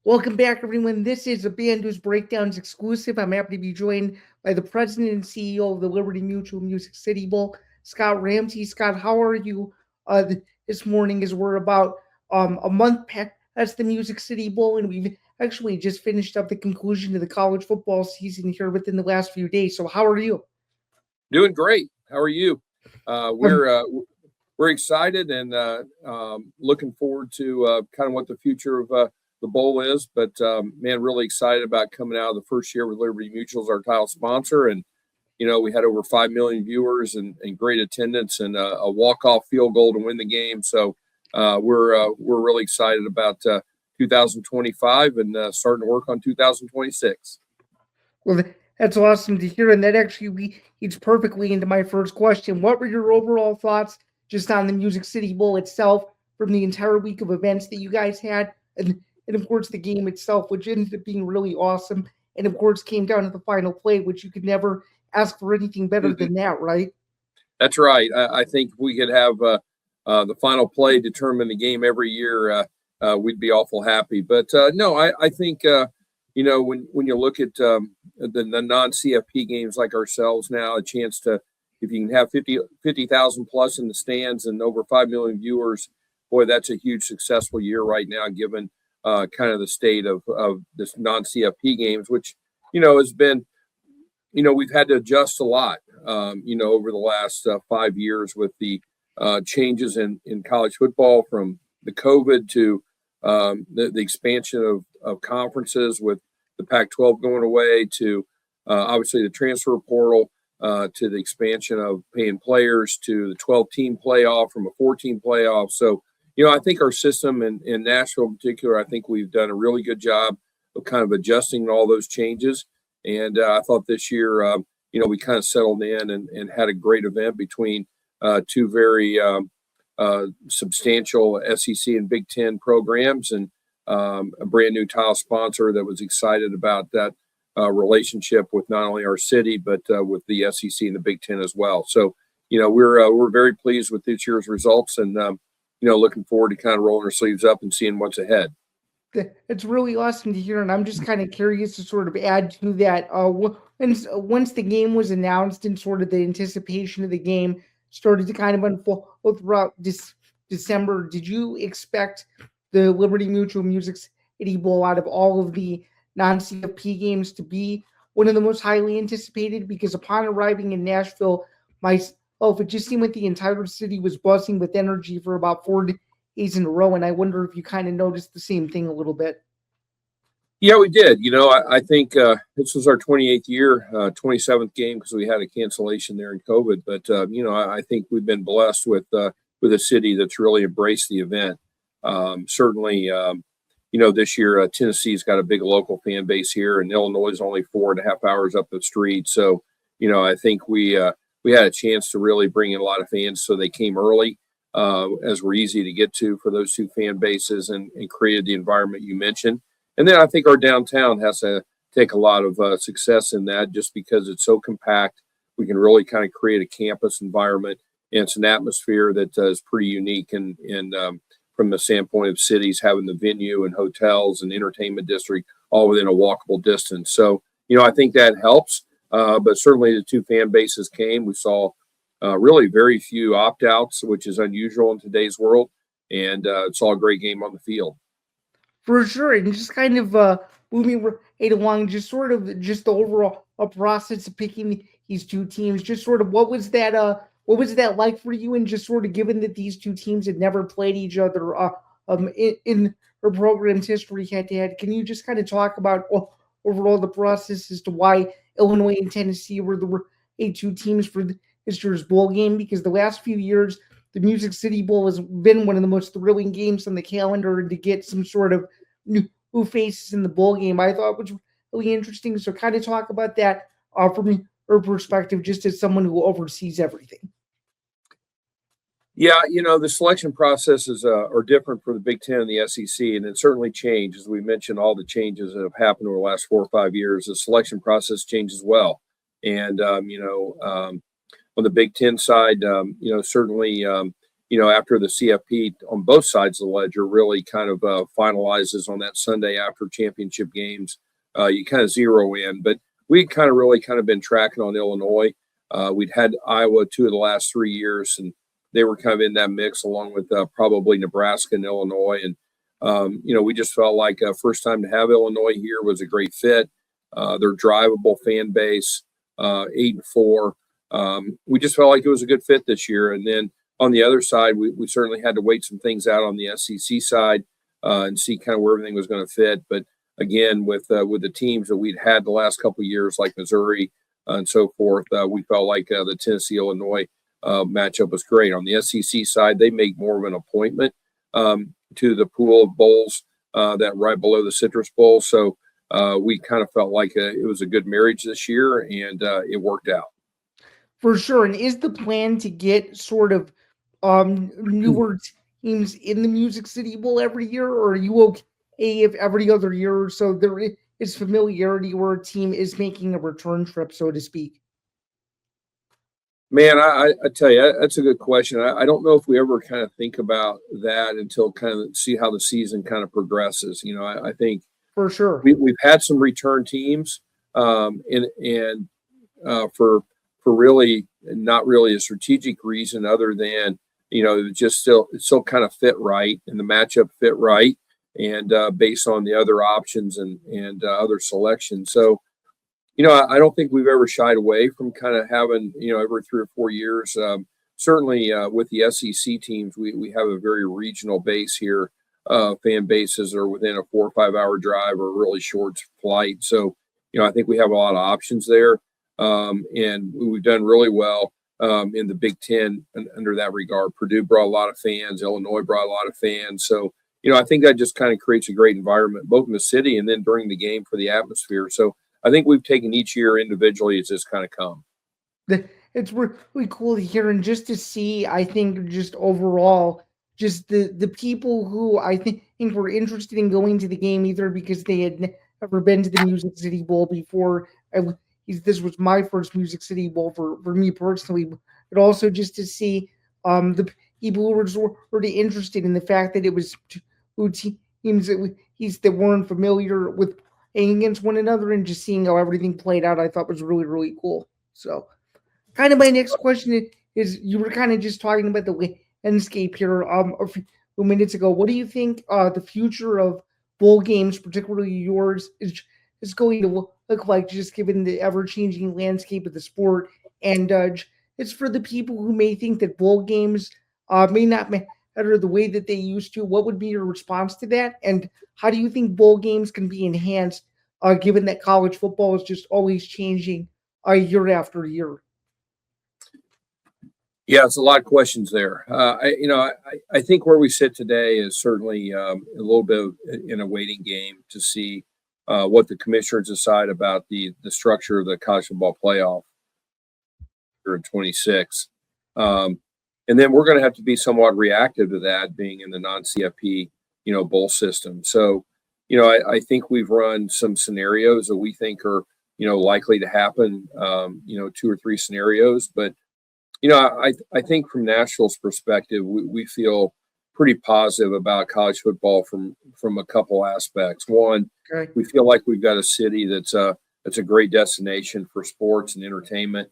Welcome back, everyone. This is a Bando's Breakdowns exclusive. I'm happy to be joined by the president and CEO of the Liberty Mutual Music City Bowl, Scott Ramsey. Scott, how are you this morning as we're about a month past the Music City Bowl, and we've actually just finished up the conclusion of the college football season here within the last few days. So how are you? Doing great. How are you? Uh, Um, we're uh, we're excited and looking forward to kind of what the future of the bowl is. But man, really excited about coming out of the first year with Liberty Mutual as our title sponsor, and we had over 5 million viewers and great attendance and a walk-off field goal to win the game. So we're really excited about 2025 and starting to work on 2026. well, that's awesome to hear, and that actually leads perfectly into my first question. What were your overall thoughts just on the Music City Bowl itself from the entire week of events that you guys had, and of course the game itself, which ended up being really awesome, and of course came down to the final play, which you could never ask for anything better Mhm. than that, right? That's right. I think we could have the final play determine the game every year. We'd be awful happy. But no, I think when you look at the non-CFP games like ourselves now, a chance to if you can have 50,000 plus in the stands and over 5 million viewers, boy, that's a huge successful year right now, given kind of the state of this non-CFP games, which has been we've had to adjust a lot, over the last 5 years with the changes in college football from the COVID to the expansion of conferences with the Pac-12 going away to obviously the transfer portal to the expansion of paying players to the 12-team playoff from a 14 playoff. So, I think our system in Nashville in particular, I think we've done a really good job of kind of adjusting all those changes. And I thought this year, we kind of settled in and had a great event between two very substantial SEC and Big Ten programs and a brand new tile sponsor that was excited about that relationship with not only our city, but with the SEC and the Big Ten as well. So, we're very pleased with this year's results and, looking forward to kind of rolling our sleeves up and seeing what's ahead. It's really awesome to hear, and I'm just kind of curious to sort of add to that. Once the game was announced and sort of the anticipation of the game started to kind of unfold throughout this December, did you expect the Liberty Mutual Music City Bowl out of all of the non-CFP games to be one of the most highly anticipated? Because upon arriving in Nashville, myself, it just seemed like the entire city was buzzing with energy for about 4 days in a row, and I wonder if you kind of noticed the same thing a little bit. Yeah, we did. I think this was our 28th year, 27th game because we had a cancellation there in COVID. But I think we've been blessed with a city that's really embraced the event. Certainly, this year Tennessee's got a big local fan base here, and Illinois is only 4.5 hours up the street. So, I think we had a chance to really bring in a lot of fans, so they came early. As we're easy to get to for those two fan bases and created the environment you mentioned. And then I think our downtown has to take a lot of success in that just because it's so compact. We can really kind of create a campus environment, and it's an atmosphere that is pretty unique and from the standpoint of cities having the venue and hotels and entertainment district all within a walkable distance. So, I think that helps. But certainly the two fan bases came. We saw really very few opt-outs, which is unusual in today's world, and saw a great game on the field. For sure, and just kind of moving right along, just sort of just the overall process of picking these two teams. Just sort of what was that like for you, and just sort of given that these two teams had never played each other in her program's history head to head. Can you just kind of talk about overall the process as to why Illinois and Tennessee were the two teams for this year's bowl game? Because the last few years the Music City Bowl has been one of the most thrilling games on the calendar, and to get some sort of new faces in the bowl game, I thought was really interesting. So, kind of talk about that from her perspective, just as someone who oversees everything. Yeah, the selection processes are different for the Big Ten and the SEC, and it certainly changed. As we mentioned, all the changes that have happened over the last 4 or 5 years, the selection process changed as well. And on the Big Ten side, certainly, after the CFP on both sides of the ledger really kind of finalizes on that Sunday after championship games, you kind of zero in. But we kind of really kind of been tracking on Illinois. We'd had Iowa 2 of the last 3 years, and they were kind of in that mix along with probably Nebraska and Illinois. And, we just felt like first time to have Illinois here was a great fit. Their drivable fan base, 8-4. We just felt like it was a good fit this year. And then on the other side, we certainly had to wait some things out on the SEC side and see kind of where everything was going to fit. But again, with the teams that we'd had the last couple of years, like Missouri and so forth, we felt like the Tennessee-Illinois matchup was great. On the SEC side, they make more of an appointment to the pool of bowls that right below the Citrus Bowl. So we kind of felt like it was a good marriage this year, and it worked out. For sure. And is the plan to get sort of newer teams in the Music City Bowl every year, or are you okay if every other year or so there is familiarity where a team is making a return trip, so to speak? Man, I tell you, that's a good question. I don't know if we ever kind of think about that until kind of see how the season kind of progresses. I think For sure. we've had some return teams, and for really not really a strategic reason other than it just still kind of fit right, and the matchup fit right, and based on the other options and other selections. So I don't think we've ever shied away from kind of having every 3 or 4 years. Certainly with the SEC teams, we have a very regional base here. Fan bases are within a 4 or 5 hour drive or a really short flight. So I think we have a lot of options there. And we've done really well in the Big Ten under that regard. Purdue brought a lot of fans. Illinois brought a lot of fans. So, I think that just kind of creates a great environment, both in the city and then during the game for the atmosphere. So I think we've taken each year individually as this kind of come. It's really cool to hear, and just to see, I think, just overall, just the people who I think were interested in going to the game, either because they had never been to the Music City Bowl before. This was my first Music City Bowl for me personally, but also just to see the people who were already interested in the fact that it was two teams that weren't familiar with playing against one another, and just seeing how everything played out, I thought was really, really cool. So kind of my next question is you were kind of just talking about the landscape here a few minutes ago. What do you think the future of bowl games, particularly yours, is going to look like, just given the ever-changing landscape of the sport? And it's for the people who may think that bowl games may not matter the way that they used to. What would be your response to that? And how do you think bowl games can be enhanced, given that college football is just always changing year after year? Yeah, it's a lot of questions there. I think where we sit today is certainly a little bit in a waiting game to see what the commissioners decide about the structure of the college football playoff here in 26. And then we're going to have to be somewhat reactive to that, being in the non-CFP, bowl system. So, I think we've run some scenarios that we think are, likely to happen, 2 or 3 scenarios. But, I think from Nashville's perspective, we feel pretty positive about college football from a couple aspects. One, Okay. we feel like we've got a city that's a great destination for sports and entertainment.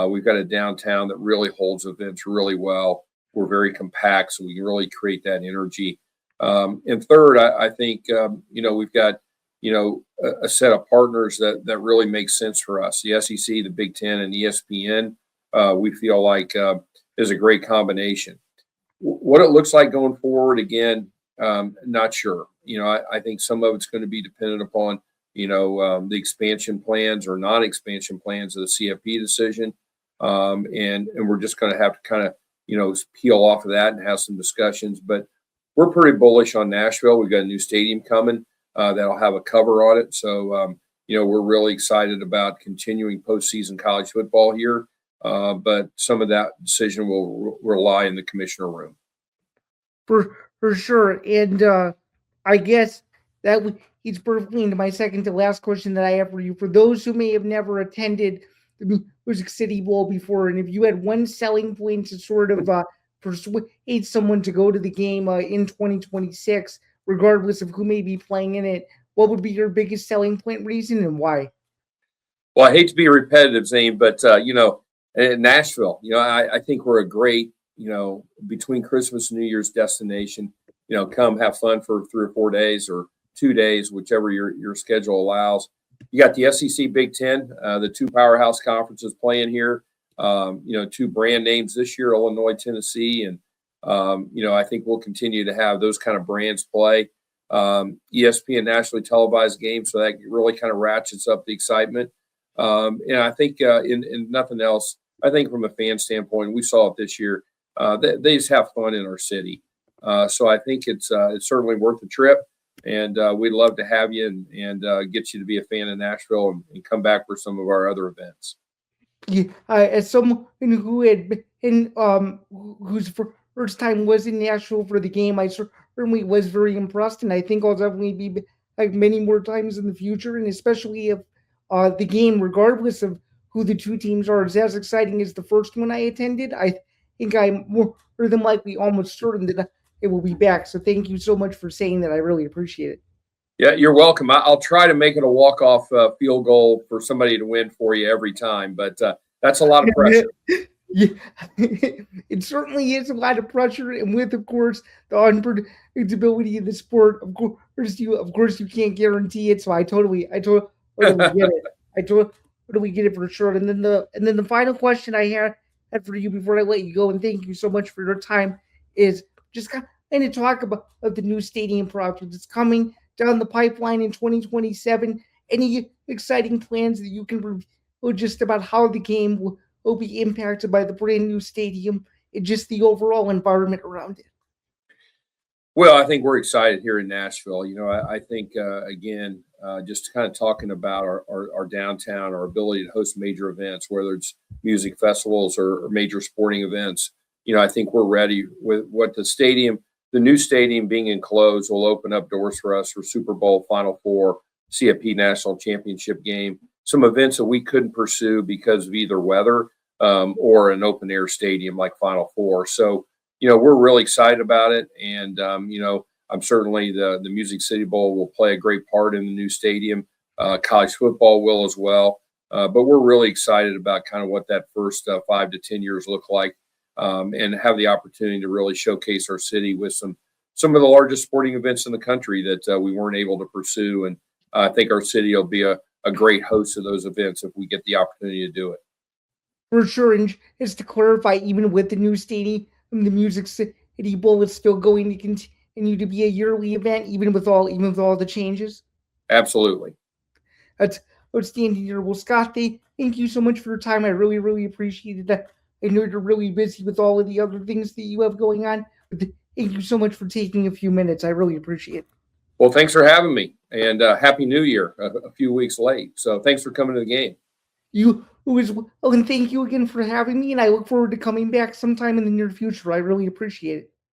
We've got a downtown that really holds events really well. We're very compact, so we can really create that energy. And third, I think we've got a set of partners that really makes sense for us. The SEC, the Big Ten, and ESPN. We feel like is a great combination. What it looks like going forward, again, not sure. I think some of it's going to be dependent upon the expansion plans or non-expansion plans of the CFP decision. And we're just going to have to kind of, peel off of that and have some discussions. But we're pretty bullish on Nashville. We've got a new stadium coming that'll have a cover on it. So, we're really excited about continuing postseason college football here. But some of that decision will rely in the commissioner room. For sure. And I guess that leads perfectly into my second to last question that I have for you. For those who may have never attended the Music City Bowl before, and if you had one selling point to sort of persuade someone to go to the game in 2026, regardless of who may be playing in it, what would be your biggest selling point reason and why? Well, I hate to be repetitive, Zane, but in Nashville, I think we're a great, between Christmas and New Year's destination. Come have fun for 3 or 4 days or 2 days, whichever your schedule allows. You got the SEC Big Ten, the two powerhouse conferences playing here. Two brand names this year, Illinois, Tennessee, and I think we'll continue to have those kind of brands play. ESPN nationally televised games, so that really kind of ratchets up the excitement. And I think in nothing else, I think from a fan standpoint, we saw it this year. They just have fun in our city, so I think it's certainly worth the trip. And we'd love to have you and get you to be a fan of Nashville and come back for some of our other events. Yeah, as someone who had been whose first time was in Nashville for the game, I certainly was very impressed, and I think I'll definitely be like many more times in the future, and especially if the game, regardless of who the two teams are, is as exciting as the first one I attended. I think I'm more than likely almost certain that it will be back. So thank you so much for saying that. I really appreciate it. Yeah, you're welcome. I'll try to make it a walk-off field goal for somebody to win for you every time, but that's a lot of pressure. Yeah, it certainly is a lot of pressure, and with, of course, the unpredictability of the sport, of course, you can't guarantee it. So I totally get it. I totally get it for sure. And then the final question I had for you before I let you go, and thank you so much for your time, is just kind of talk about the new stadium project. It's coming down the pipeline in 2027. Any exciting plans that you can reveal just about how the game will be impacted by the brand new stadium and just the overall environment around it? Well, I think we're excited here in Nashville. I think, again, just kind of talking about our downtown, our ability to host major events, whether it's music festivals or major sporting events. I think we're ready with what the new stadium being enclosed will open up doors for us for Super Bowl, Final Four, CFP National Championship game, some events that we couldn't pursue because of either weather or an open air stadium like Final Four. So, we're really excited about it. And, I'm certainly the Music City Bowl will play a great part in the new stadium. College football will as well. But we're really excited about kind of what that first 5 to 10 years look like and have the opportunity to really showcase our city with some of the largest sporting events in the country that we weren't able to pursue. And I think our city will be a great host of those events if we get the opportunity to do it. For sure. And just to clarify, even with the new stadium, the Music City Bowl is still going to continue to be a yearly event, even with all the changes. Absolutely. That's outstanding here. Well, Scott, thank you so much for your time. I really, really appreciated that. I know you're really busy with all of the other things that you have going on, but thank you so much for taking a few minutes. I really appreciate it. Well, thanks for having me, and Happy New Year a few weeks late. So thanks for coming to the game. You as well, and thank you again for having me, and I look forward to coming back sometime in the near future. I really appreciate it.